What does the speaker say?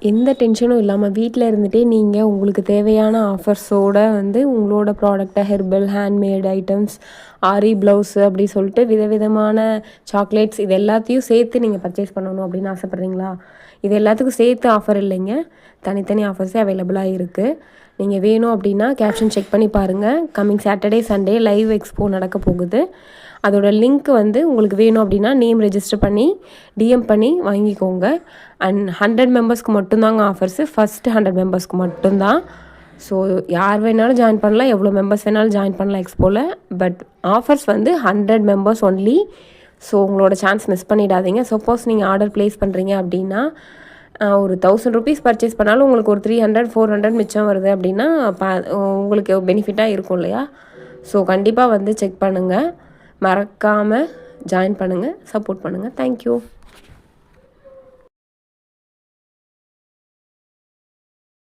எந்த டென்ஷனும் இல்லாமல் வீட்டில் இருந்துகிட்டே நீங்கள் உங்களுக்கு தேவையான ஆஃபர்ஸோடு வந்து உங்களோட ப்ராடக்டை ஹெர்பல் ஹேண்ட்மேட் ஐட்டம்ஸ் ஆரி ப்ளவுஸு அப்படி சொல்லிட்டு விதவிதமான சாக்லேட்ஸ் இது எல்லாத்தையும் சேர்த்து நீங்கள் பர்ச்சேஸ் பண்ணணும் அப்படின்னு ஆசைப்பட்றீங்களா? இது எல்லாத்துக்கும் சேர்த்து ஆஃபர் இல்லைங்க, தனித்தனி ஆஃபர்ஸே அவைலபிளாக இருக்குது. நீங்கள் வேணும் அப்படின்னா கேப்ஷன் செக் பண்ணி பாருங்கள். Coming Saturday Sunday live expo நடக்க போகுது. அதோட லிங்க் வந்து உங்களுக்கு வேணும் அப்படின்னா நேம் ரெஜிஸ்டர் பண்ணி டிஎம் பண்ணி வாங்கிக்கோங்க. அண்ட் 100 மெம்பர்ஸ்க்கு மட்டும்தாங்க ஆஃபர்ஸு. ஃபஸ்ட்டு 100 மெம்பர்ஸ்க்கு மட்டும்தான். ஸோ யார் வேணாலும் ஜாயின் பண்ணலாம், எவ்வளோ மெம்பர்ஸ் வேணாலும் ஜாயின் பண்ணலாம் எக்ஸ்போவில். பட் ஆஃபர்ஸ் வந்து 100 மெம்பர்ஸ் ஒன்லி. ஸோ உங்களோட சான்ஸ் மிஸ் பண்ணிடாதீங்க. சப்போஸ் நீங்கள் ஆர்டர் ப்ளேஸ் பண்ணுறீங்க அப்படின்னா ஒரு 1000 ருபீஸ் பர்ச்சேஸ் பண்ணாலும் உங்களுக்கு ஒரு 300 400 மிச்சம் வருது அப்படின்னா உங்களுக்கு பெனிஃபிட்டாக இருக்கும் இல்லையா? ஸோ கண்டிப்பாக வந்து செக் பண்ணுங்கள், மறக்காமல் ஜாயின் பண்ணுங்கள், சப்போர்ட் பண்ணுங்கள். தேங்க்யூ.